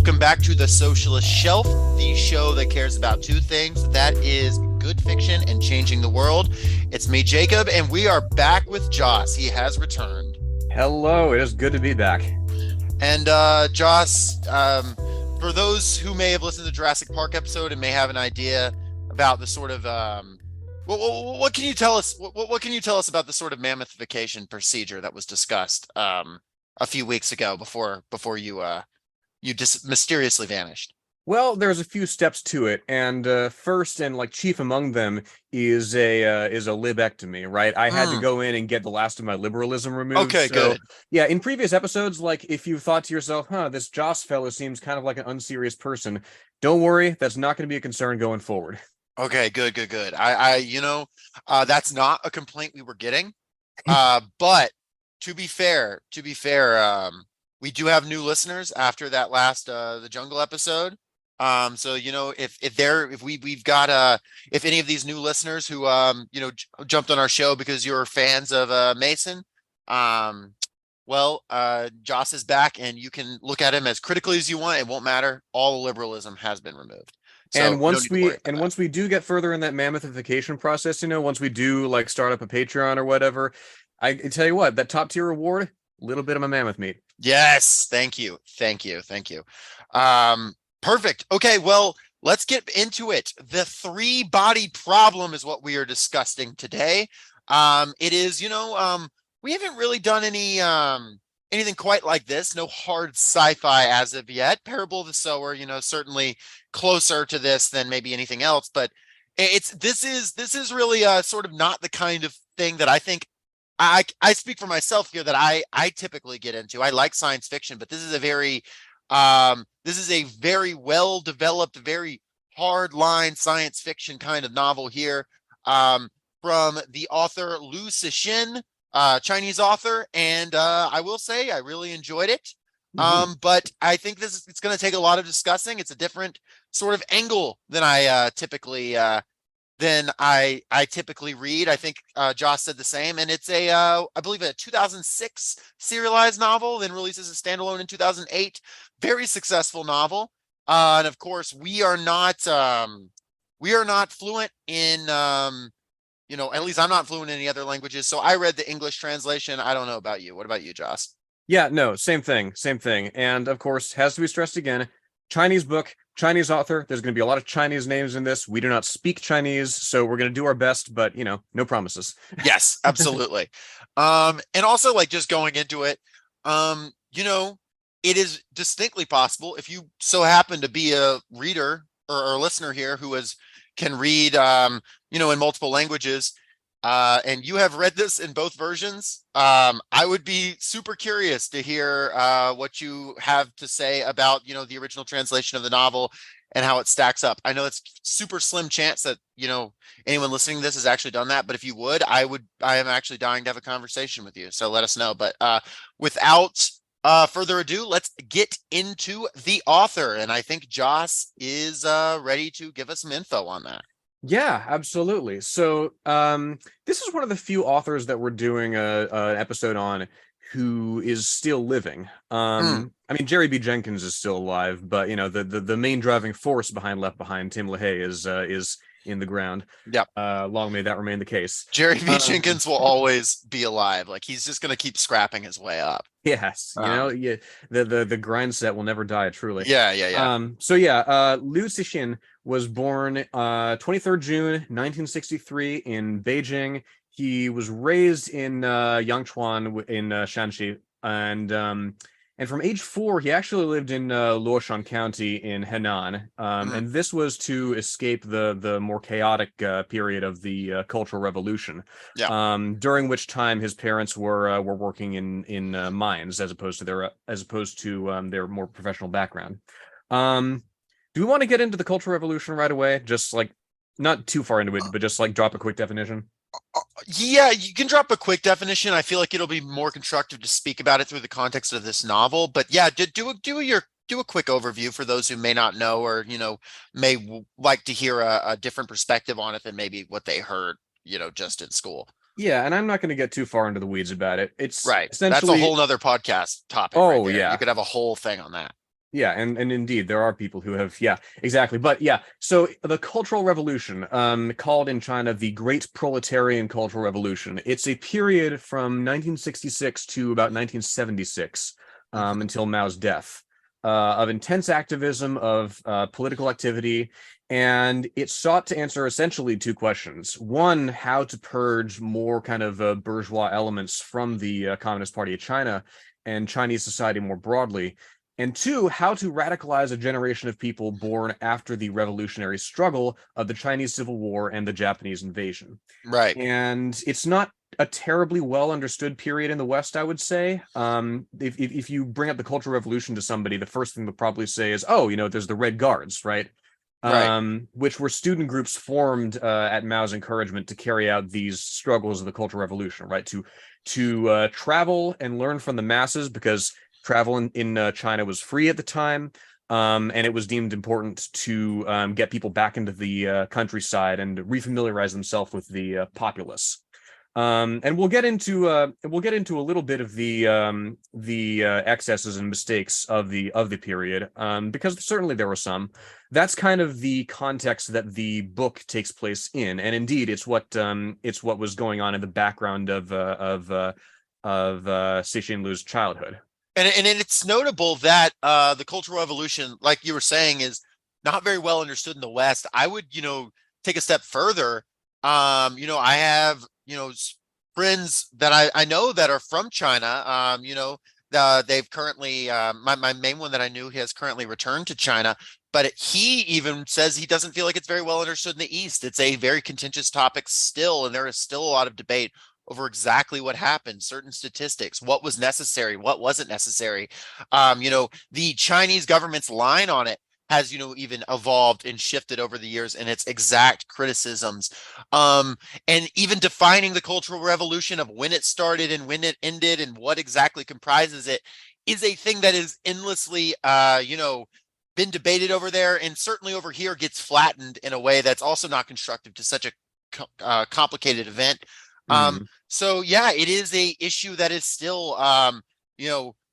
welcome back to the Socialist Shelf, the show that cares about two things. That is good fiction and changing the world. It's me, Jacob, and we are back with Joss. He has returned. Hello, it is good to be back. And Joss, for those who may have listened to the Jurassic Park episode and may have an idea about the sort of what can you tell us? What can you tell us about the sort of mammothefication procedure that was discussed a few weeks ago before you just mysteriously vanished? Well, there's a few steps to it, and first and chief among them is a libectomy, right? I had to go in and get the last of my liberalism removed. Okay, so, good. Yeah, in previous episodes, if you thought to yourself, this Joss fellow seems kind of like an unserious person, don't worry, that's not going to be a concern going forward. Okay, good. That's not a complaint we were getting. But to be fair, we do have new listeners after that last the jungle episode. So if any of these new listeners who jumped on our show because you're fans of Mason, Joss is back and you can look at him as critically as you want. It won't matter. All liberalism has been removed. So and once we do get further in that mammothefication process, once we do start up a Patreon or whatever, I tell you what, that top tier reward, a little bit of my mammoth meat. Yes, thank you. Perfect. Okay, well, let's get into it. The three-body problem is what we are discussing today. It is, we haven't really done anything quite like this. No hard sci-fi as of yet. Parable of the Sower, certainly closer to this than maybe anything else, but this is really sort of not the kind of thing that I think I speak for myself here that I typically get into. I like science fiction, but this is a very well developed, very hard line science fiction kind of novel here, from the author Liu Cixin, Chinese author, and I will say I really enjoyed it. But I think it's going to take a lot of discussing. It's a different sort of angle than I typically read. I think Joss said the same, and it's I believe a 2006 serialized novel, then releases a standalone in 2008. Very successful novel, and of course we are not fluent in at least I'm not fluent in any other languages. So I read the English translation. I don't know about you. What about you, Joss? Yeah, no, same thing. And of course, has to be stressed again, Chinese book, Chinese author. There's going to be a lot of Chinese names in this. We do not speak Chinese, so we're going to do our best, but no promises. Yes, absolutely. And also just going into it, it is distinctly possible if you so happen to be a reader or listener here who can read, in multiple languages, and you have read this in both versions. I would be super curious to hear what you have to say about, the original translation of the novel and how it stacks up. I know it's super slim chance that, anyone listening to this has actually done that, but if you would, I am actually dying to have a conversation with you. So let us know. But without further ado, let's get into the author. And I think Joss is ready to give us some info on that. Yeah, absolutely. So this is one of the few authors that we're doing an episode on who is still living. I mean, Jerry B. Jenkins is still alive, but the main driving force behind Left Behind, Tim LaHaye, is in the ground. Yep. Long may that remain the case. Jerry B. Jenkins will always be alive. He's just going to keep scrapping his way up. Yes, the grind set will never die, truly. Yeah. Liu Cixin was born 23rd June 1963 in Beijing. He was raised in Yangchuan in Shanxi, and from age 4, he actually lived in Luoshan County in Henan. And this was to escape the more chaotic period of the Cultural Revolution. Yeah. During which time his parents were working in mines as opposed to their more professional background. Do we want to get into the Cultural Revolution right away? Just not too far into it, but just drop a quick definition. Yeah, you can drop a quick definition. I feel like it'll be more constructive to speak about it through the context of this novel. But yeah, do a quick overview for those who may not know or may like to hear a different perspective on it than maybe what they heard just in school. Yeah, and I'm not going to get too far into the weeds about it. It's right. Essentially... That's a whole nother podcast topic. Oh, right there. Yeah. You could have a whole thing on that. Yeah, and indeed there are people who have, yeah, exactly. But yeah, so the Cultural Revolution, called in China the Great Proletarian Cultural Revolution. It's a period from 1966 to about 1976, Mhm. until Mao's death, of intense activism, of political activity, and it sought to answer essentially two questions. One, how to purge more kind of bourgeois elements from the Communist Party of China and Chinese society more broadly, and two, how to radicalize a generation of people born after the revolutionary struggle of the Chinese Civil War and the Japanese invasion. Right. And it's not a terribly well understood period in the West, I would say. If you bring up the Cultural Revolution to somebody, the first thing they'll probably say is, "Oh, there's the Red Guards, right?" Right. Which were student groups formed at Mao's encouragement to carry out these struggles of the Cultural Revolution, right? To travel and learn from the masses, because travel in China was free at the time, and it was deemed important to get people back into the countryside and refamiliarize themselves with the populace. And we'll get into a little bit of the excesses and mistakes of the period, because certainly there were some. That's kind of the context that the book takes place in, and indeed, it's what was going on in the background of Cixin Liu's childhood. And it's notable that the Cultural Revolution, like you were saying, is not very well understood in the West. I would, take a step further. I have, friends that I know that are from China. They've currently my main one that I knew, he has currently returned to China, but he even says he doesn't feel like it's very well understood in the East. It's a very contentious topic still, and there is still a lot of debate over exactly what happened, certain statistics, what was necessary, what wasn't necessary. The Chinese government's line on it has, even evolved and shifted over the years in its exact criticisms. And even defining the Cultural Revolution, of when it started and when it ended and what exactly comprises it, is a thing that is endlessly, been debated over there, and certainly over here gets flattened in a way that's also not constructive to such a complicated event. Mm. So yeah, it is a issue that is still,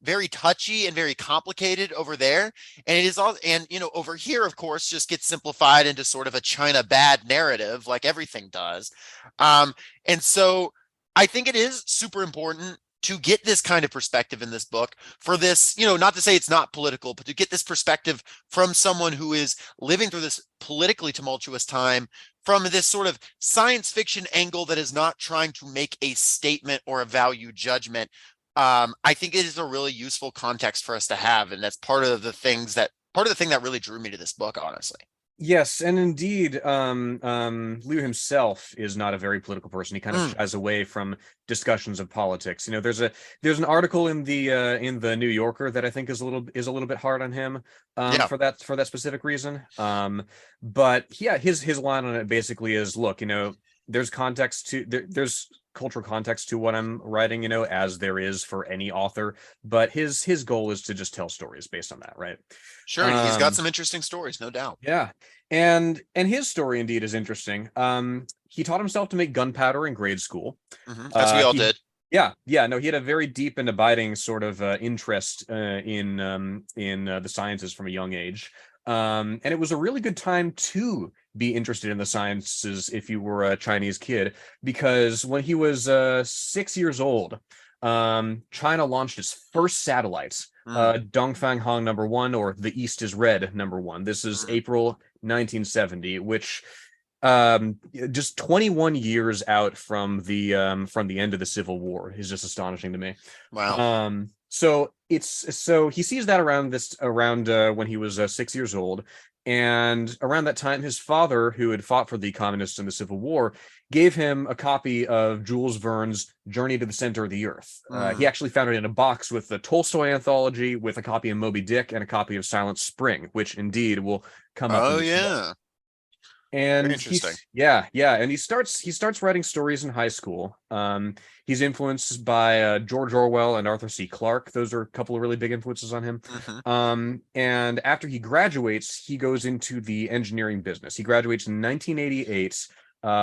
very touchy and very complicated over there. And it is all, and over here, of course, just gets simplified into sort of a China bad narrative, like everything does. Um, and so I think it is super important to get this kind of perspective in this book, for this, not to say it's not political, but to get this perspective from someone who is living through this politically tumultuous time, from this sort of science fiction angle that is not trying to make a statement or a value judgment. I think it is a really useful context for us to have, and that's part of the thing that really drew me to this book, honestly. Yes, and indeed, Liu himself is not a very political person. He kind of Mm, shies away from discussions of politics. There's an article in the New Yorker that I think is a little bit hard on him, yeah, for that specific reason. But yeah, his line on it basically is, look, there's cultural context to what I'm writing, as there is for any author, but his goal is to just tell stories based on that, right? sure. And he's got Um, some interesting stories, no doubt. yeah. And his story indeed is interesting. He taught himself to make gunpowder in grade school. As we all He did. yeah, no, he had a very deep and abiding sort of interest in the sciences from a young age. And it was a really good time to be interested in the sciences if you were a Chinese kid, because when he was 6 years old, China launched its first satellites, Mm, Dongfang Hong #1, or The East is Red #1. This is mm. April 1970, which just 21 years out from the end of the Civil War is just astonishing to me. Wow. So he sees that around when he was 6 years old, and around that time, his father, who had fought for the communists in the Civil War, gave him a copy of Jules Verne's Journey to the Center of the Earth. He Mm. actually found it in a box with the Tolstoy anthology, with a copy of Moby Dick, and a copy of Silent Spring, which indeed will come up in Oh this book. yeah. Very And interesting. yeah, and he starts writing stories in high school. He's influenced by George Orwell and Arthur C. Clarke. Those are a couple of really big influences on him. Hmm. And after he graduates, he goes into the engineering business. He graduates in 1988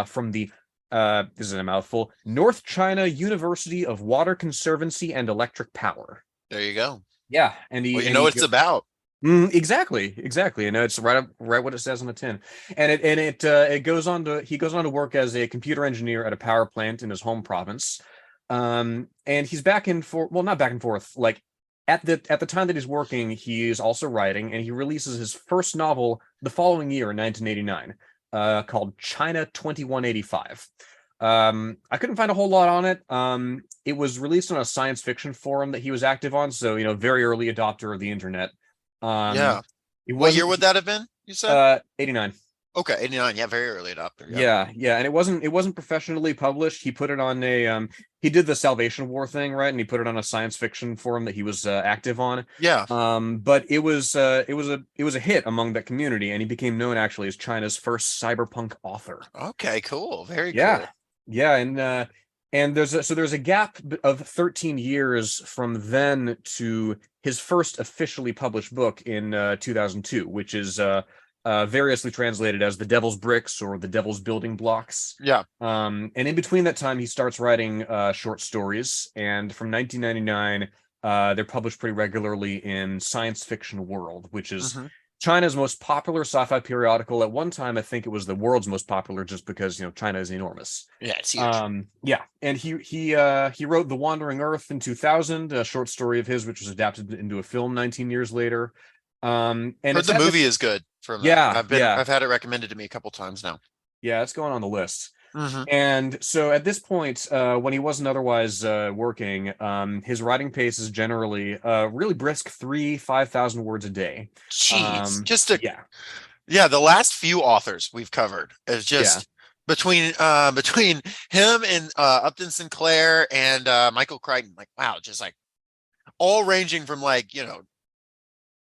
from the this is a mouthful, North China University of Water Conservancy and Electric Power. There you go. Yeah, and Well, he you and know he what it's about. Exactly. And it's right what it says on the tin. And it goes on to he goes on to work as a computer engineer at a power plant in his home province. And he's back and forth, well, not back and forth, like at the time that he's working, he's also writing, and he releases his first novel the following year in 1989, called China 2185. I couldn't find a whole lot on it. It was released on a science fiction forum that he was active on, so very early adopter of the internet. Yeah. It What year wasn't would that have been, you said? 89. Okay, 89. Yeah, very early adopter. Yeah. Yeah, and it wasn't professionally published. He put it on a he did the Salvation War thing, right? And he put it on a science fiction forum that he was active on. Yeah. But it was a hit among that community, and he became known actually as China's first cyberpunk author. Okay, cool. Very Yeah. cool. Yeah, and there's a gap of 13 years from then to his first officially published book in 2002, which is variously translated as The Devil's Bricks or The Devil's Building Blocks. Yeah. And in between that time, he starts writing short stories, and from 1999, they're published pretty regularly in Science Fiction World, which is China's most popular sci-fi periodical. At one time, I think it was the world's most popular, just because China is enormous. Yeah, it's huge. Yeah, and he wrote The Wandering Earth in 2000, a short story of his, which was adapted into a film 19 years later. And Heard the movie is good from Yeah, I've had it recommended to me a couple times now. yeah, it's going on the list. Mm-hmm. And so at this point, when he wasn't otherwise working, his writing pace is generally really brisk, 5,000 words a day. Jeez. Yeah, The last few authors we've covered is just between him and Upton Sinclair and Michael Crichton, like, wow, just like all ranging from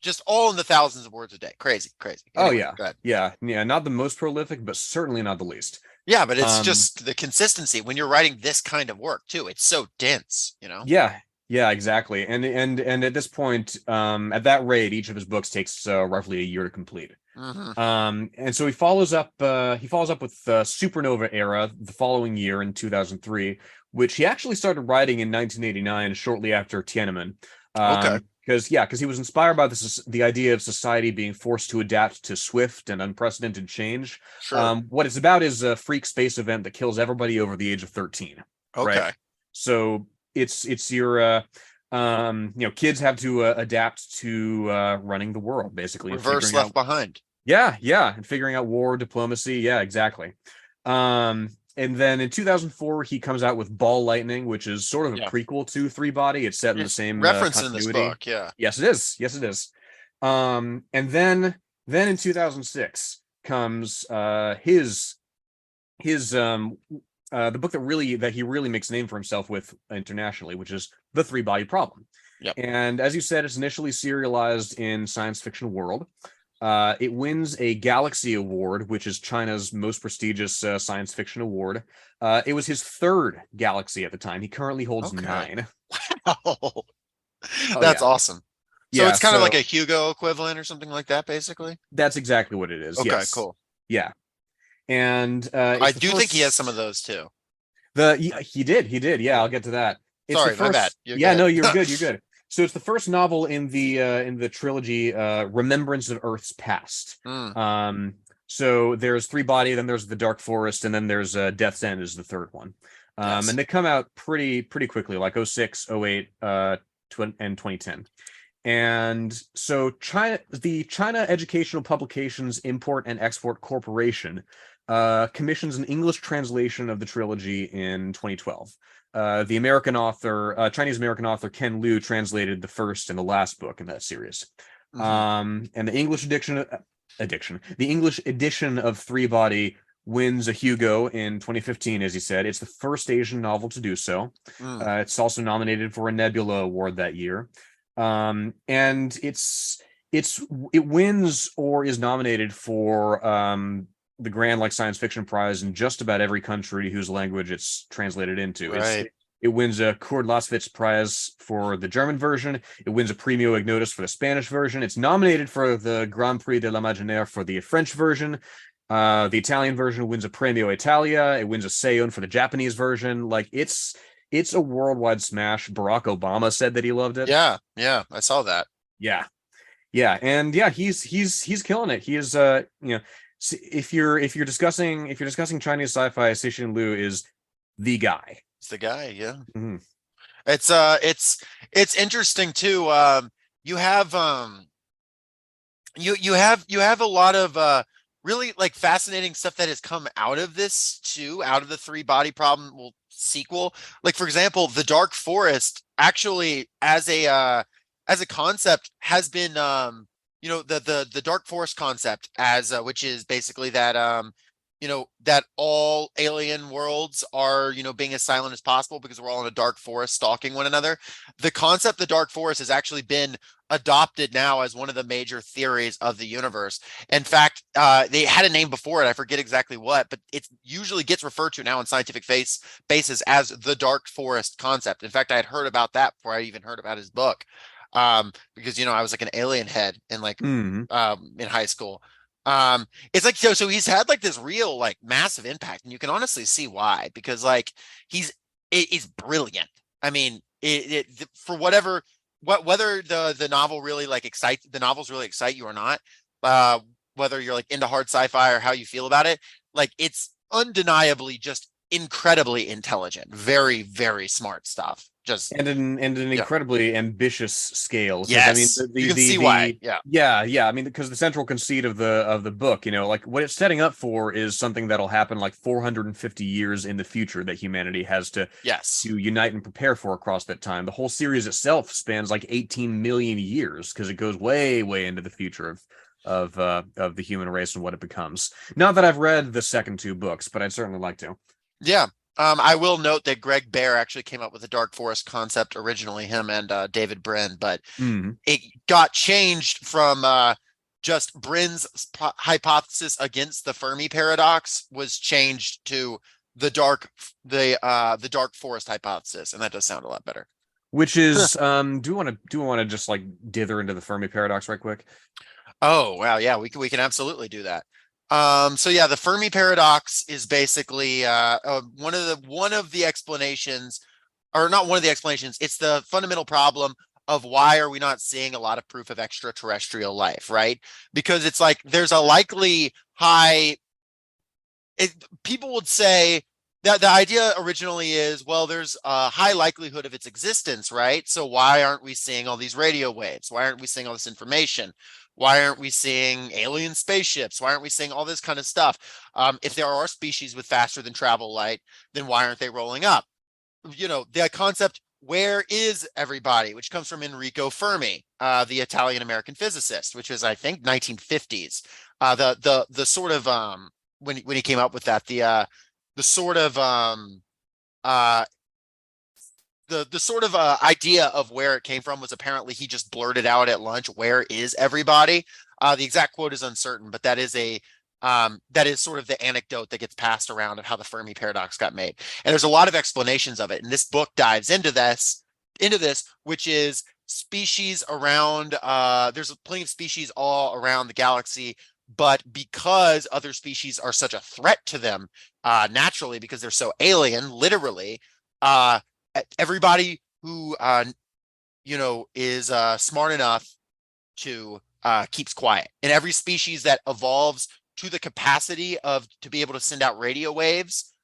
just all in the thousands of words a day. Crazy. Anyway, yeah. Not the most prolific, but certainly not the least. Yeah, but it's just the consistency when you're writing this kind of work too. It's so dense, Yeah, exactly. And at this point, at that rate, each of his books takes roughly a year to complete. And so he follows up with Supernova Era the following year in 2003, which he actually started writing in 1989, shortly after Tiananmen. Okay. Because he was inspired by the idea of society being forced to adapt to swift and unprecedented change. Sure. What it's about is a freak space event that kills everybody over the age of 13. Okay. Right? So it's your kids have to adapt to running the world, basically. Reverse Left Behind. Yeah, and figuring out war, diplomacy. Yeah, exactly. And then in 2004, he comes out with Ball Lightning, which is sort of a prequel to Three Body. It's set in the same reference continuity. in this book. Yeah. Yes, it is. And then in 2006 comes his the book that he really makes a name for himself with internationally, which is The Three Body Problem. Yep. And as you said, it's initially serialized in Science Fiction World. It wins a Galaxy Award, which is China's most prestigious science fiction award. It was his third Galaxy at the time. He currently holds 9. Wow. That's awesome. So it's kind of like a Hugo equivalent or something like that, basically? That's exactly what it is. Okay, yes. Cool. Yeah. And I do think he has some of those too. He did. Yeah, I'll get to that. Sorry, my bad. No, you're good. You're good. So it's the first novel in the trilogy Remembrance of Earth's Past. So there's Three Body, then there's The Dark Forest, and then there's Death's End is the third one. And they come out pretty quickly, like 06, 08, and 2010. And so the China Educational Publications Import and Export Corporation commissions an English translation of the trilogy in 2012. The Chinese American author Ken Liu translated the first and the last book in that series. And the English edition of Three Body wins a Hugo in 2015, as you said. It's the first Asian novel to do so. It's also nominated for a Nebula Award that year. And it wins or is nominated for the Grand Science Fiction Prize in just about every country whose language it's translated into. Right. It wins a Kurd Laßwitz Prize for the German version. It wins a Premio Ignotus for the Spanish version. It's nominated for the Grand Prix de l'Imaginaire for the French version. The Italian version wins a Premio Italia. It wins a Seiun for the Japanese version. It's a worldwide smash. Barack Obama said that he loved it. Yeah, I saw that. Yeah. Yeah, and yeah, he's killing it. He is if you're discussing Chinese sci-fi, Cixin Liu is the guy. It's the guy, yeah. Mhm. It's interesting too. You have you have a lot of really like fascinating stuff that has come out of this too, out of the three body problem sequel. Like for example, the Dark Forest actually as a concept has been the Dark Forest concept as which is basically that that all alien worlds are being as silent as possible because we're all in a dark forest stalking one another. The concept the Dark Forest has actually been adopted now as one of the major theories of the universe. In fact, they had a name before it. I forget exactly what, but it usually gets referred to now in scientific basis as the Dark Forest concept. In fact, I had heard about that before I even heard about his book, because I was like an alien head Mhm. in high school. It's like so he's had like this real like massive impact, and you can honestly see why because like he's he's brilliant. I mean, for whatever whether the novel really like the novels really excite you or not, uh, whether you're like into hard sci-fi or how you feel about it, like it's undeniably just incredibly intelligent, very, very smart stuff. Just And an yeah. incredibly ambitious scale, because I mean Yes. You can see why. Yeah. yeah, I mean, because the central conceit of the book, like what it's setting up for is something that'll happen like 450 years in the future that humanity has to Yes. unite and prepare for across that time. The whole series itself spans like 18 million years because it goes way, way into the future of the human race and what it becomes. Not that I've read the second two books, but I'd certainly like to. Yeah. I will note that Greg Bear actually came up with the Dark Forest concept originally, him and David Brin, but Mhm. it got changed from just Brin's hypothesis against the Fermi paradox was changed to the Dark Forest hypothesis, and that does sound a lot better. Which is, do we want to just like dither into the Fermi paradox right quick? Oh, wow. Yeah, we can absolutely do that. So yeah, the Fermi paradox is basically one of the explanations, or not one of the explanations, it's the fundamental problem of why are we not seeing a lot of proof of extraterrestrial life, right? Because it's like there's a likely high people would say that the idea originally is, well, there's a high likelihood of its existence, right? So why aren't we seeing all these radio waves? Why aren't we seeing all this information? Why aren't we seeing alien spaceships? Why aren't we seeing all this kind of stuff? If there are species with faster than travel light, then why aren't they rolling up? The concept, where is everybody, which comes from Enrico Fermi, the Italian American physicist, which was, I think, 1950s. The sort of when he came up with that, the sort of uh the sort of idea of where it came from was apparently he just blurted out at lunch, "Where is everybody?" The exact quote is uncertain, but that is sort of the anecdote that gets passed around of how the Fermi paradox got made. And there's a lot of explanations of it, and this book dives into this, which is species around. There's plenty of species all around the galaxy, but because other species are such a threat to them, naturally, because they're so alien, literally, uh, everybody who is smart enough to keeps quiet, and every species that evolves to the capacity of to be able to send out radio waves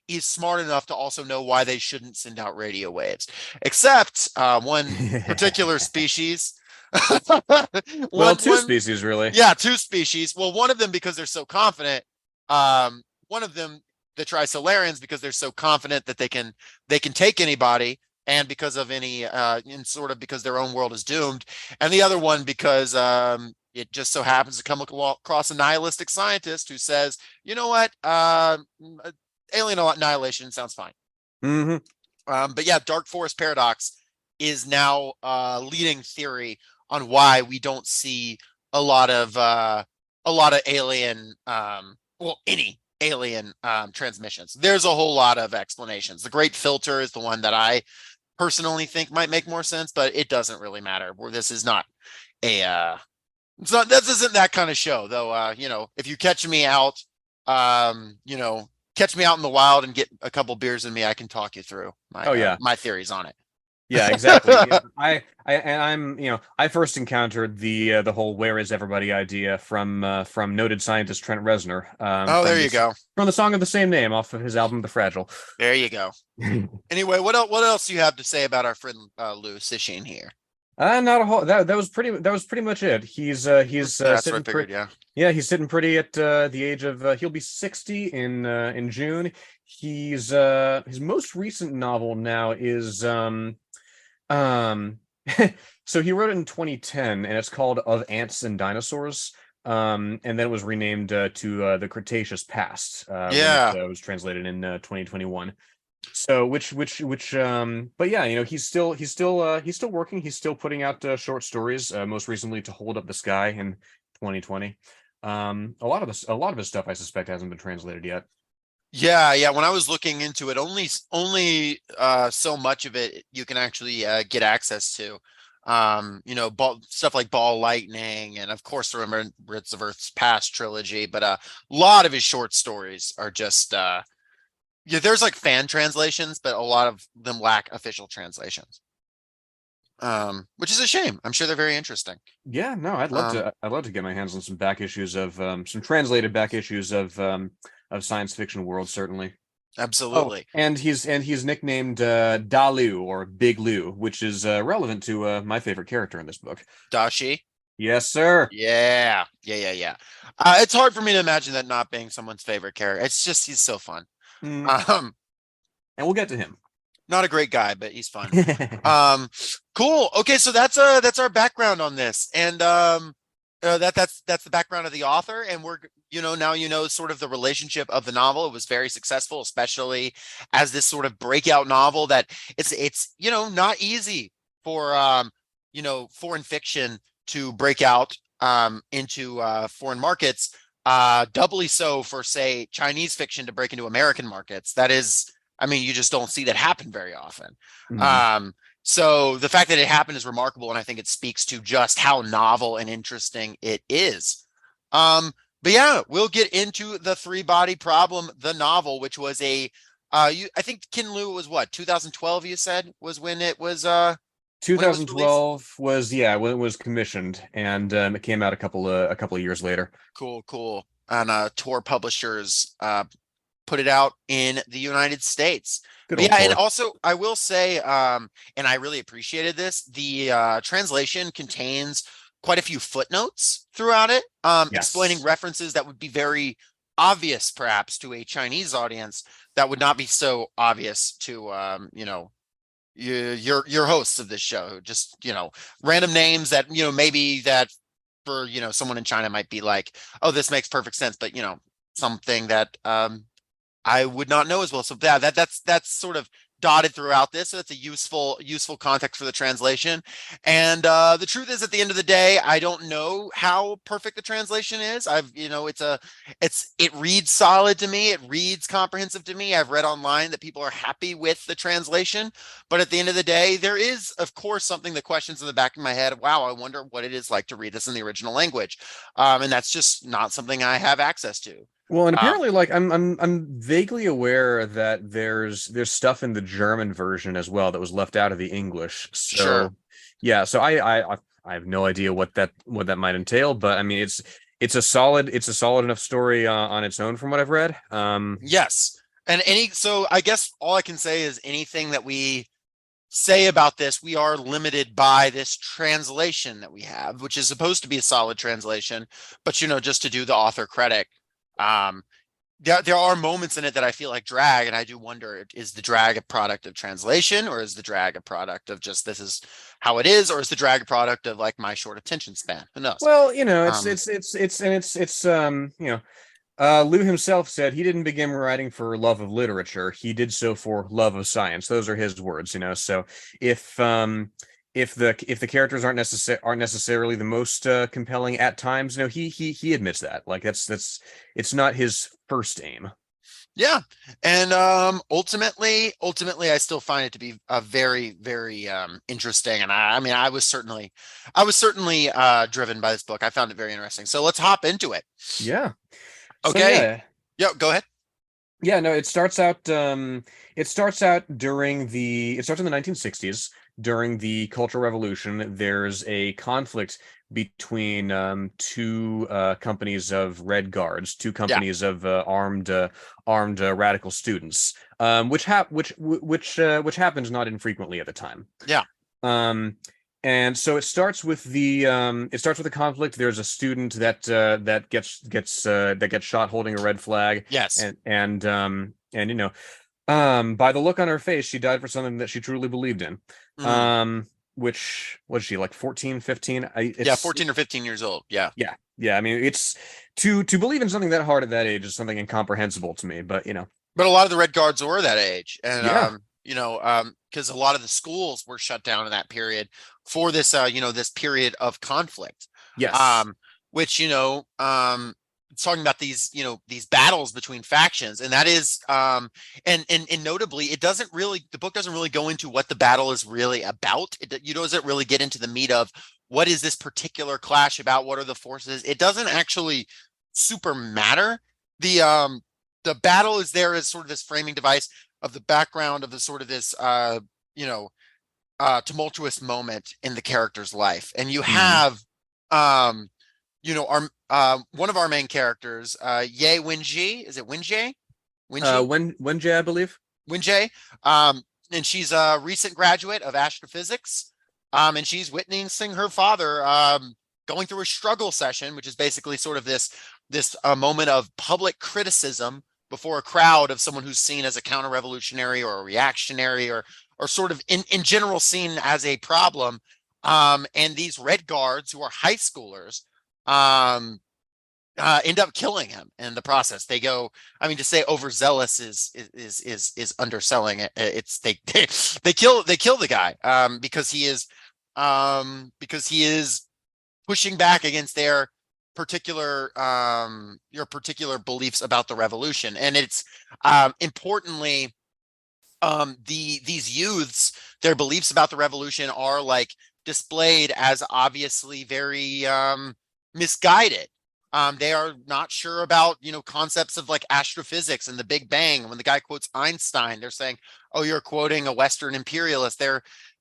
is smart enough to also know why they shouldn't send out radio waves, except one particular species. Well, one two one species really. Yeah, two species. Well, one of them because they're so confident. One of them, the Trisolarians, because they're so confident that they can take anybody, and because of any and sort of because their own world is doomed. And the other one because it just so happens to come across a nihilistic scientist who says, you know what, alien annihilation sounds fine. Hmm. But yeah, Dark Forest paradox is now leading theory on why we don't see a lot of alien any alien transmissions. There's a whole lot of explanations. The Great Filter is the one that I personally think might make more sense, but it doesn't really matter. Where this is not a it's not this isn't that kind of show though. If you catch me out, catch me out in the wild and get a couple beers in me, I can talk you through Oh yeah. my theories on it. Yeah, exactly. Yeah, I first encountered the whole "Where is everybody" idea from noted scientist Trent Reznor, Oh, there you go. from the song of the same name off of his album The Fragile. There you go. Anyway, what else do you have to say about our friend Liu Cixin here? Not a whole that was pretty much it. He's That's what I sitting figured, pretty. yeah. Yeah, he's sitting pretty at the age of he'll be 60 in June. He's his most recent novel now is um so he wrote it in 2010 and it's called Of Ants and Dinosaurs. And then it was renamed to The Cretaceous Past when it Yeah. was translated in 2021. So but yeah, he's still working, he's still putting out short stories, most recently To Hold Up the Sky in 2020. A lot of his stuff I suspect hasn't been translated yet. Yeah, yeah. When I was looking into it, only so much of it you can actually get access to. Stuff like Ball Lightning, and of course the Remembrance of Earth's Past trilogy. But a lot of his short stories are just yeah. There's like fan translations, but a lot of them lack official translations. Which is a shame. I'm sure they're very interesting. Yeah, no, Um, I'd love to get my hands on some back issues of some translated back issues of Science Fiction World, certainly. Oh, Absolutely. and he's nicknamed Da Lu or Big Lou, which is relevant to my favorite character in this book. Dashi. Yes, sir. Yeah, yeah, yeah, yeah. It's hard for me to imagine that not being someone's favorite character. It's just he's so fun. Mm, Um, and we'll get to him. Not a great guy, but he's fun. Cool. Okay, so that's our background on this, and that's the background of the author, and we're now sort of the relationship of the novel. It was very successful, especially as this sort of breakout novel that it's not easy for foreign fiction to break out into foreign markets. Doubly so for, say, Chinese fiction to break into American markets. That is, I mean, you just don't see that happen very often. Mhm. So the fact that it happened is remarkable, and I think it speaks to just how novel and interesting it is. But yeah, we'll get into the Three Body Problem, the novel, which was I think Kin Lu was what, 2012, you said, was when it was released? 2012 was when it was commissioned, and it came out a couple of years later. Cool, cool. And Tor Publishers put it out in the United States. Good But old yeah, and Tor. also I will say, and I really appreciated this, the translation contains quite a few footnotes throughout it, explaining Yes. references that would be very obvious perhaps to a Chinese audience that would not be so obvious to your hosts of this show. Just random names that maybe that for someone in China might be like, oh, this makes perfect sense, but something that I would not know as well. So yeah, that's sort of dotted throughout this. So that's a useful context for the translation. And the truth is, at the end of the day, I don't know how perfect the translation is. It reads solid to me. It reads comprehensive to me. I've read online that people are happy with the translation, but at the end of the day, there is, of course, something that questions in the back of my head. Wow, I wonder what it is like to read this in the original language, and that's just not something I have access to. Well, and Um, apparently, like I'm vaguely aware that there's stuff in the German version as well that was left out of the English. sure. So, yeah, so I have no idea what that might entail, but I mean it's a solid enough story on its own from what I've read. Yes. So I guess all I can say is anything that we say about this, we are limited by this translation that we have, which is supposed to be a solid translation, but just to do the author credit, um, there are moments in it that I feel like drag, and I do wonder, is the drag a product of translation, or is the drag a product of just this is how it is, or is the drag a product of like my short attention span? Who knows? Well, Um, Liu himself said he didn't begin writing for love of literature. He did so for love of science. Those are his words, So if if the characters aren't necessarily the most compelling at times, he admits that. Like it's not his first aim. Yeah. And ultimately I still find it to be a very, very interesting. And I mean I was certainly driven by this book. I found it very interesting. So let's hop into it. Yeah. So Okay. yeah, Yeah, go ahead. yeah. No, it starts out. It starts in the 1960s. during the Cultural Revolution, there's a conflict between two companies of Red Guards, two Yeah. companies of armed radical students, which happens not infrequently at the time. Yeah. Um, and so it starts with a conflict. There's a student that gets shot holding a red flag, Yes. and by the look on her face, she died for something that she truly believed in. Mhm. Which was she, like 14, 15? Yeah. It's 14 or 15 years old. Yeah. Yeah, yeah. I mean, it's to believe in something that hard at that age is something incomprehensible to me. But But a lot of the Red Guards were that age, and yeah, because a lot of the schools were shut down in that period for this, this period of conflict, yes, um, which it's talking about these, these battles between factions, and that is, and notably, the book doesn't really go into what the battle is really about. It doesn't really get into the meat of what is this particular clash about, what are the forces. It doesn't actually super matter. The battle is there as sort of this framing device of the background of the sort of this tumultuous moment in the character's life. And you mm. have our one of our main characters, Ye Wenji. Is it Wenjie? Wenji? When Jay, I believe. Wenjie. And she's a recent graduate of astrophysics. And she's witnessing her father going through a struggle session, which is basically sort of this moment of public criticism before a crowd of someone who's seen as a counter-revolutionary or a reactionary or sort of in general seen as a problem. And these Red Guards, who are high schoolers, end up killing him in the process. They go, I mean, to say overzealous is underselling it. It's they kill the guy because he is pushing back against their particular your particular beliefs about the revolution. And it's importantly, these youths, their beliefs about the revolution are like displayed as obviously very misguided. They are not sure about concepts of like astrophysics and the Big Bang. When the guy quotes Einstein, they're saying, oh, you're quoting a Western imperialist.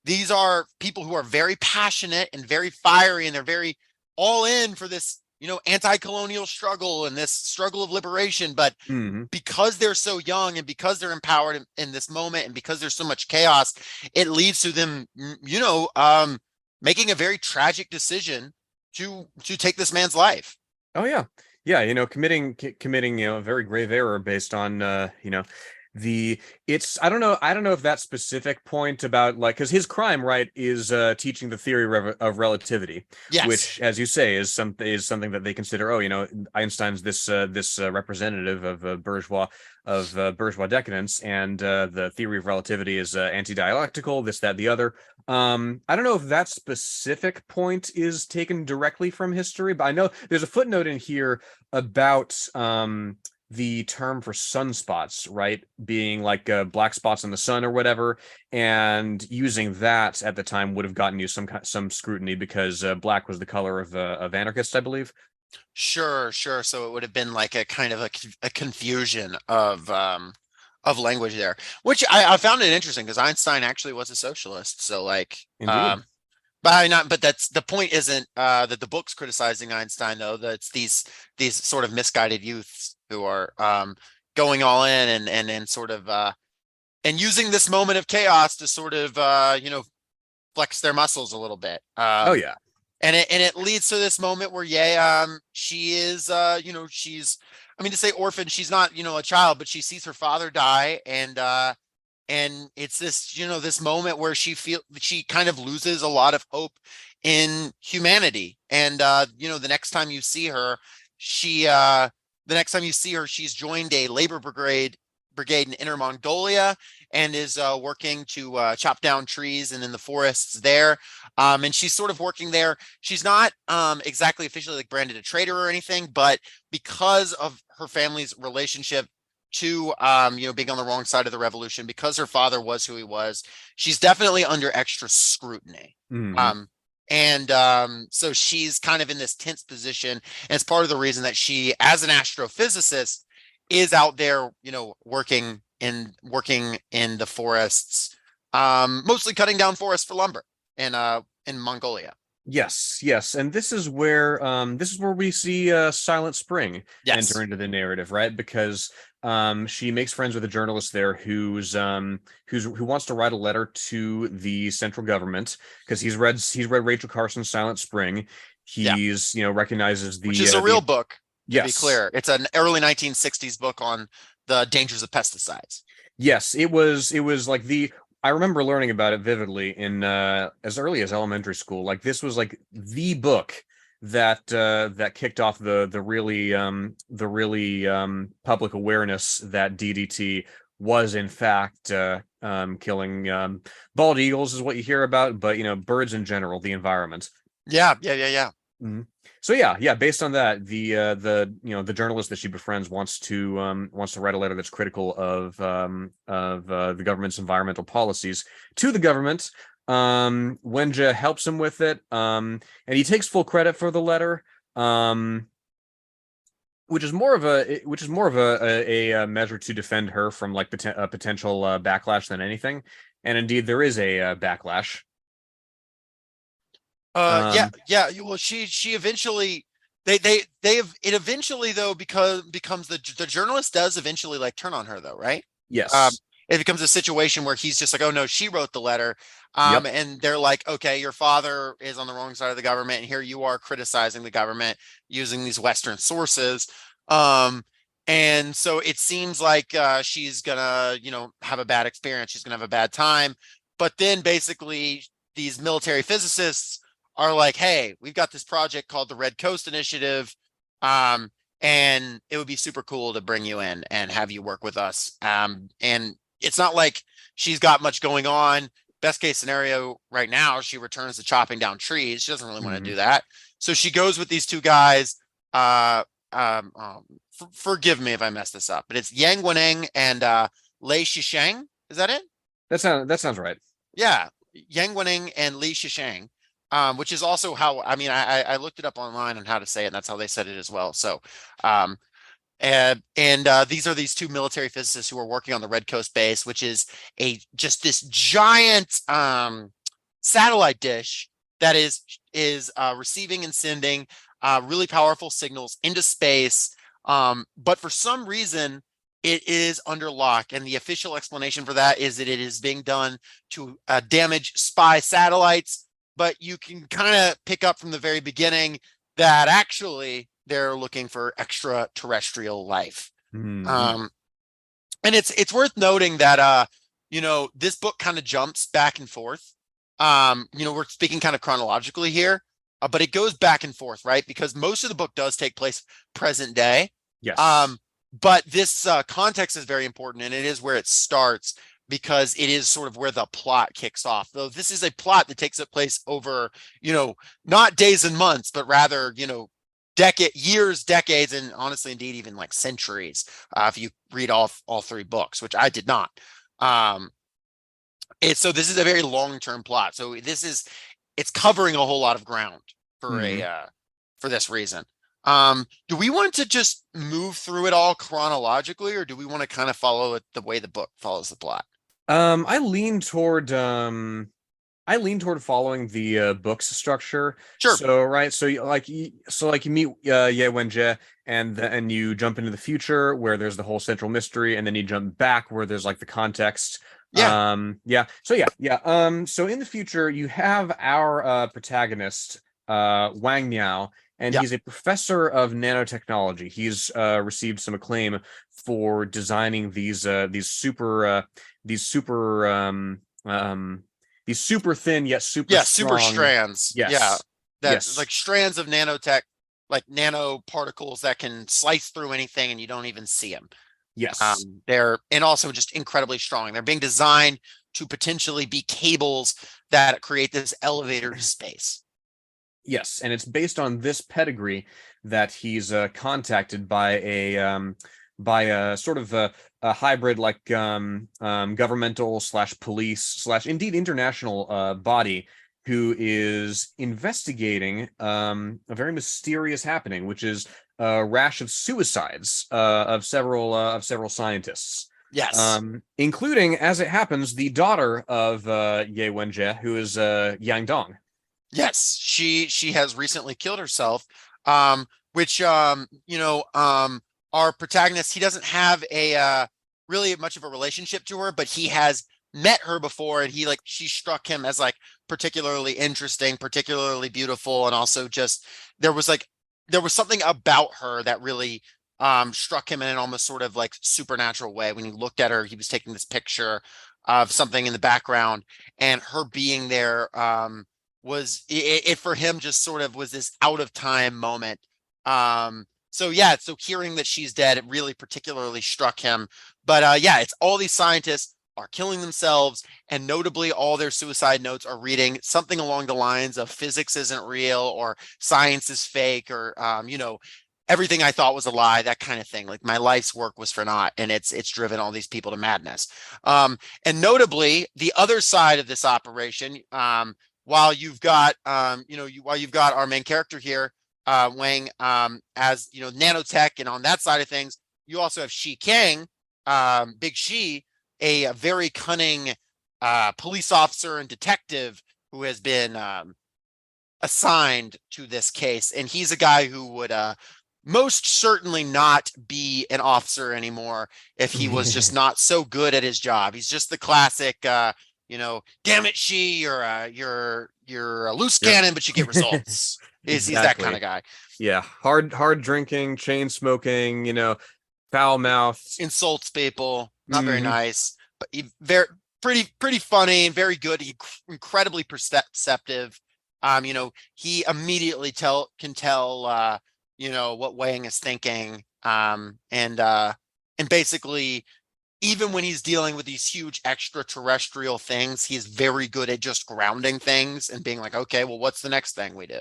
These are people who are very passionate and very fiery, and they're very all in for this anti-colonial struggle and this struggle of liberation. But Hmm. because they're so young and because they're empowered in this moment and because there's so much chaos, it leads to them making a very tragic decision to take this man's life. Oh yeah, yeah. Committing a very grave error based on the it's I don't know if that specific point about, like, because his crime, right, is teaching the theory of relativity, Yes. which, as you say, is something that they consider, oh, Einstein's this representative of bourgeois decadence, and the theory of relativity is anti-dialectical, this, that, the other. I don't know if that specific point is taken directly from history, but I know there's a footnote in here about the term for sunspots, right, being like black spots in the sun or whatever, and using that at the time would have gotten you some scrutiny because black was the color of anarchists, I believe. Sure. So it would have been like a kind of a confusion of language there, which I found it interesting because Einstein actually was a socialist. So like, Indeed. but I not, but that's the point. Isn't that the book's criticizing Einstein, though? That's these sort of misguided youths who are going all in and sort of and using this moment of chaos to sort of flex their muscles a little bit. Oh yeah. And it leads to this moment where she is she's, I mean, to say orphan, she's not a child, but she sees her father die, and it's this this moment where she kind of loses a lot of hope in humanity. And the next time you see her, she's joined a labor brigade in Inner Mongolia and is working to chop down trees and in the forests there. And she's sort of working there. She's not exactly officially like branded a traitor or anything, but because of her family's relationship to being on the wrong side of the revolution, because her father was who he was, she's definitely under extra scrutiny. Mm-hmm. So she's kind of in this tense position, and it's part of the reason that she, as an astrophysicist, is out there working in the forests mostly cutting down forests for lumber in Mongolia. Yes, and this is where we see Silent Spring enter Yes. into the narrative, right? Because she makes friends with a journalist there who wants to write a letter to the central government because he's read Rachel Carson's Silent Spring. Yeah. He's recognizes Which is a real the book, to be yes. clear. It's an early 1960s book on the dangers of pesticides. Yes, it was like the I remember learning about it vividly in as early as elementary school. Like this was like the book that kicked off the really public awareness that DDT was in fact killing bald eagles is what you hear about, but birds in general, the environment. Yeah. Mhm. So yeah, based on that, the journalist that she befriends wants to write a letter that's critical of the government's environmental policies to the government. Wenja helps him with it, and he takes full credit for the letter, which is more of a measure to defend her from like a potential backlash than anything. And indeed, there is a backlash. Yeah, Um, yeah. Well, she eventually they have it eventually though because becomes the journalist does eventually like turn on her though, right? Um, yes, it becomes a situation where he's just like, oh no, she wrote the letter. yep. And they're like, okay, your father is on the wrong side of the government, and here you are criticizing the government using these Western sources. Um, and so it seems like she's gonna, have a bad experience. She's gonna have a bad time. But then basically these military physicists are like, hey, we've got this project called the Red Coast Initiative. And it would be super cool to bring you in and have you work with us. And it's not like she's got much going on. Best case scenario right now, she returns to chopping down trees. She doesn't really want to Mhm. do that. So she goes with these two guys. Forgive me if I mess this up, but it's Yang Wenning and Lei Shisheng. Is that it? That sounds right. Yeah, Yang Wenning and Li Shisheng, which is also how I looked it up online on how to say it, and that's how they said it as well. So, um, and these are these two military physicists who are working on the Red Coast base, which is a just this giant satellite dish that is receiving and sending really powerful signals into space. But for some reason, it is under lock, and the official explanation for that is that it is being done to damage spy satellites. But you can kind of pick up from the very beginning that actually they're looking for extraterrestrial life. Mhm. Um, and it's worth noting that this book kind of jumps back and forth. We're speaking kind of chronologically here, but it goes back and forth, right? Because most of the book does take place present day. Yes. Um, but this context is very important, and it is where it starts because it is sort of where the plot kicks off. Though this is a plot that takes place over, not days and months, but rather, years, decades, and honestly, indeed, even like centuries. If you read all three books, which I did not. Um, so this is a very long-term plot. So it's covering a whole lot of ground for a Mhm. for this reason. Do we want to just move through it all chronologically, or do we want to kind of follow it the way the book follows the plot? Um, I lean toward um I lean toward following the book's structure. Sure. So right, so you meet Ye Wenjie and you jump into the future where there's the whole central mystery, and then you jump back where there's like the context. Yeah. Yeah. So yeah. So in the future you have our protagonist Wang Miao, and Yeah. he's a professor of nanotechnology. He's received some acclaim for designing these super these super thin yet super Yeah. Super strong. strands. Yeah. Yes. That like Yes. strands of nanotech, like nanoparticles that can slice through anything and you don't even see them. Yes. They're and also just incredibly strong. They're being designed to potentially be cables that create this elevator to space. Yes. And it's based on this pedigree that he's contacted by a sort of a hybrid like governmental slash police slash indeed international body who is investigating a very mysterious happening, which is a rash of suicides of several scientists. Yes. Including, as it happens, the daughter of Ye Wenjie, who is Yang Dong. Yes, she has recently killed herself. Which our protagonist, he doesn't have a really much of a relationship to her, but he has met her before, and she struck him as like particularly interesting, particularly beautiful, and also just there was like there was something about her that really struck him in an almost sort of like supernatural way. When he looked at her, he was taking this picture of something in the background, and her being there was it for him just sort of was this out of time moment. So yeah, so hearing that she's dead, it really particularly struck him. But yeah, it's all these scientists are killing themselves, and notably all their suicide notes are reading something along the lines of physics isn't real, or science is fake, or everything I thought was a lie, that kind of thing. Like my life's work was for naught, and it's driven all these people to madness. And notably, the other side of this operation, while you've got while you've got our main character here, Wang, as nanotech, and on that side of things, you also have Shi Kang, Big Shi, a very cunning police officer and detective who has been assigned to this case, and he's a guy who would most certainly not be an officer anymore if he was just not so good at his job. He's just the classic damn it, you're a loose cannon, but you get results. He's that kind Exactly. of guy. Yeah, hard drinking, chain smoking, foul mouthed. Insults people, not very nice, but he very pretty funny and very good. He incredibly perceptive. He immediately can tell what Wang is thinking. And basically, even when he's dealing with these huge extraterrestrial things, he's very good at just grounding things and being like, okay, well, what's the next thing we do?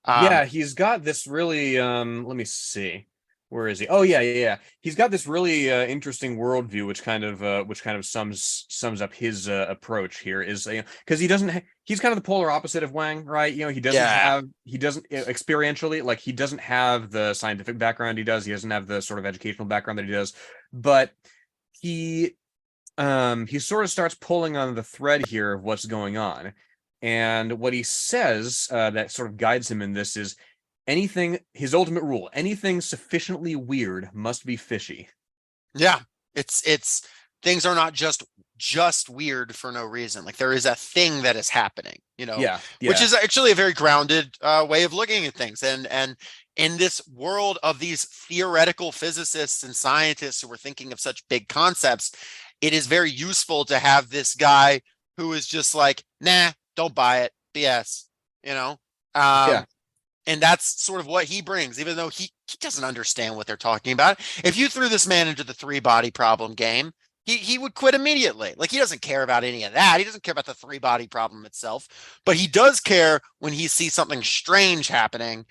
Yeah, he's got this really let me see. Where is he? Oh yeah. He's got this really interesting worldview, which kind of sums up his approach here. Is because he's kind of the polar opposite of Wang, right? Yeah. He doesn't experientially, like, he doesn't have the scientific background he does. He doesn't have the sort of educational background that he does, but he he sort of starts pulling on the thread here of what's going on. And what he says that sort of guides him in this is his ultimate rule, anything sufficiently weird must be fishy. Yeah. It's things are not just weird for no reason. Like there is a thing that is happening, Yeah, which yeah. is actually a very grounded way of looking at things. And in this world of these theoretical physicists and scientists who are thinking of such big concepts, it is very useful to have this guy who is just like, nah, don't buy it, BS, you know? Yeah. And that's sort of what he brings, even though he doesn't understand what they're talking about. If you threw this man into the three body problem game, he would quit immediately. Like he doesn't care about any of that. He doesn't care about the three body problem itself, but he does care when he sees something strange happening.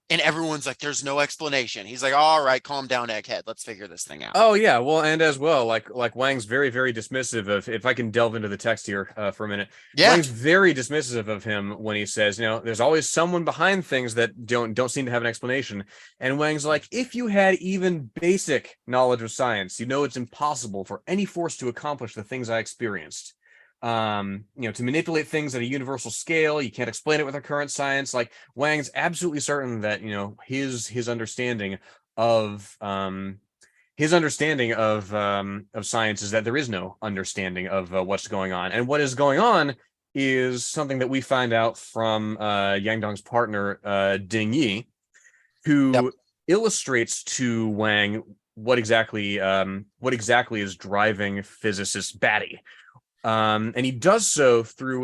And everyone's like, there's no explanation. He's like, all right, calm down, egghead. Let's figure this thing out. Oh yeah, well, and as well, like Wang's very dismissive of. If I can delve into the text here for a minute, Yeah. Wang's very dismissive of him when he says, there's always someone behind things that don't seem to have an explanation. And Wang's like, if you had even basic knowledge of science, it's impossible for any force to accomplish the things I experienced. To manipulate things at a universal scale, you can't explain it with our current science. Like Wang's absolutely certain that his understanding of science is that there is no understanding of what's going on, and what is going on is something that we find out from Yang Dong's partner Ding Yi, Yep. who illustrates to Wang what exactly is driving physicist Batty. And he does so through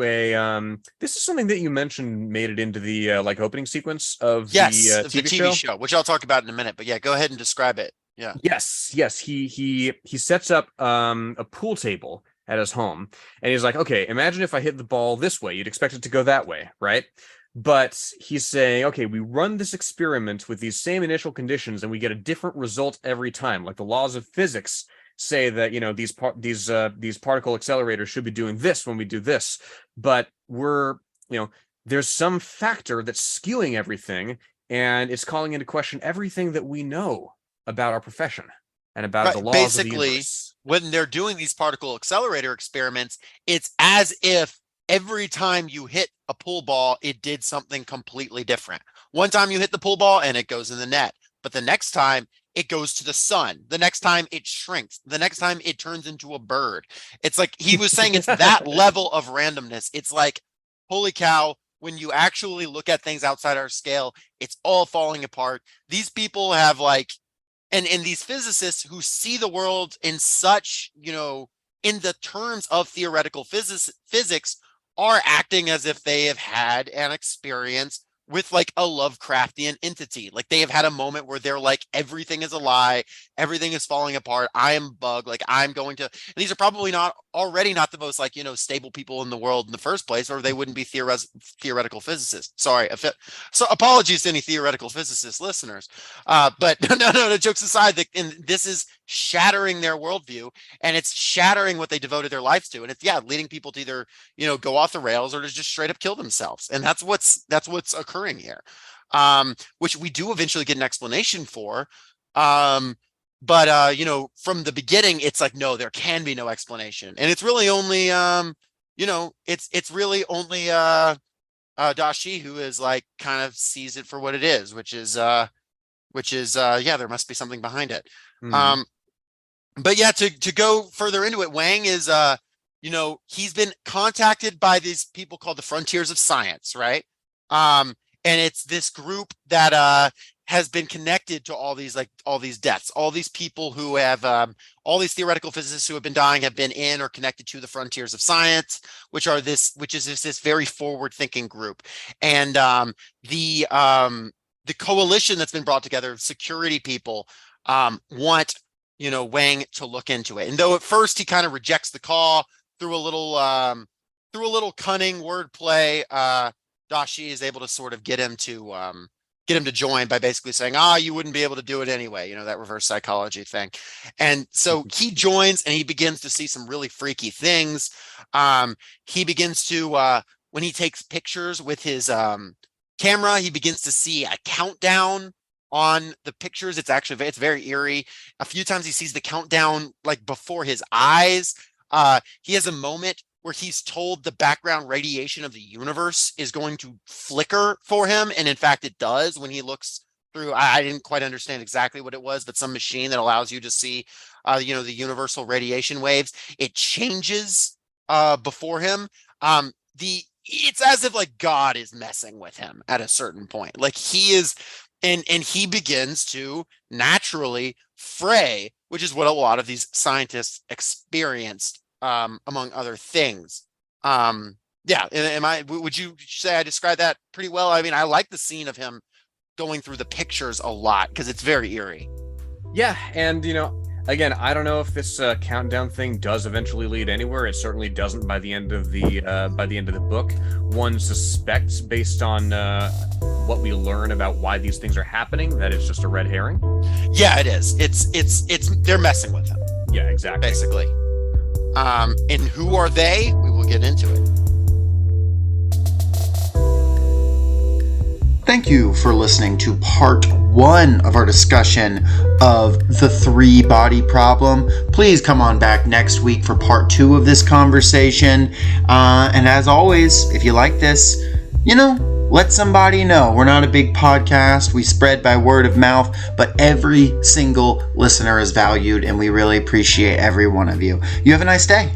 this is something that you mentioned made it into the opening sequence of Yes, the of the TV TV show. show, which I'll talk about in a minute. But yeah, go ahead and describe it. Yeah. Yes. He sets up a pool table at his home, and he's like, okay, imagine if I hit the ball this way, you'd expect it to go that way, right? But he's saying, okay, we run this experiment with these same initial conditions, and we get a different result every time. Like the laws of physics say that these particle accelerators should be doing this when we do this, but there's some factor that's skewing everything, and it's calling into question everything that we know about our profession. and about the Right. laws of the Basically, universe. when they're doing these particle accelerator experiments, it's as if every time you hit a pool ball, it did something completely different. One time you hit the pool ball and it goes in the net, but the next time it goes to the sun. The next time it shrinks. The next time it turns into a bird. It's like he was saying it's that level of randomness. It's like, holy cow, when you actually look at things outside our scale, it's all falling apart. These people have like, and these physicists who see the world in such, in the terms of theoretical physics are acting as if they have had an experience with like a Lovecraftian entity. Like they have had a moment where they're like, everything is a lie, everything is falling apart, I am bug, like I'm going to, and these are probably not the most like, stable people in the world in the first place, or they wouldn't be theoretical physicists. Sorry. So apologies to any theoretical physicist listeners. But no, jokes aside, this is shattering their worldview, and it's shattering what they devoted their lives to. And it's, leading people to either, go off the rails or to just straight up kill themselves. And that's what's occurring here, which we do eventually get an explanation for. But from the beginning, it's like, no, there can be no explanation. And it's really only, it's really only Dashi who is like kind of sees it for what it is, which is there must be something behind it. Mhm. But yeah, to go further into it, Wang is, he's been contacted by these people called the Frontiers of Science, right? And it's this group that has been connected to all these deaths, all these people who have, all these theoretical physicists who have been dying have been in or connected to the Frontiers of Science, which is this very forward-thinking group. And the coalition that's been brought together, security people, want Wang to look into it. And though at first he kind of rejects the call through a little cunning wordplay, Dashi is able to sort of get him to join by basically saying, you wouldn't be able to do it anyway, that reverse psychology thing. And so he joins and he begins to see some really freaky things. He begins to, when he takes pictures with his camera, he begins to see a countdown on the pictures. It's very eerie. A few times he sees the countdown like before his eyes. He has a moment where he's told the background radiation of the universe is going to flicker for him, and in fact it does when he looks through. I didn't quite understand exactly what it was, but some machine that allows you to see the universal radiation waves. It changes before him. It's as if like God is messing with him at a certain point. Like he is. And he begins to naturally fray, which is what a lot of these scientists experienced, among other things. Would you say I described that pretty well? I mean, I like the scene of him going through the pictures a lot because it's very eerie. Yeah, and again, I don't know if this countdown thing does eventually lead anywhere. It certainly doesn't by the end of the book. One suspects, based on what we learn about why these things are happening, that it's just a red herring. Yeah, it is. It's they're messing with him. Yeah, exactly. Basically. And who are they? We will get into it. Thank you for listening to part 1 of our discussion of the 3-body problem. Please come on back next week for part 2 of this conversation. And as always, if you like this, let somebody know. We're not a big podcast. We spread by word of mouth, but every single listener is valued, and we really appreciate every one of you. You have a nice day.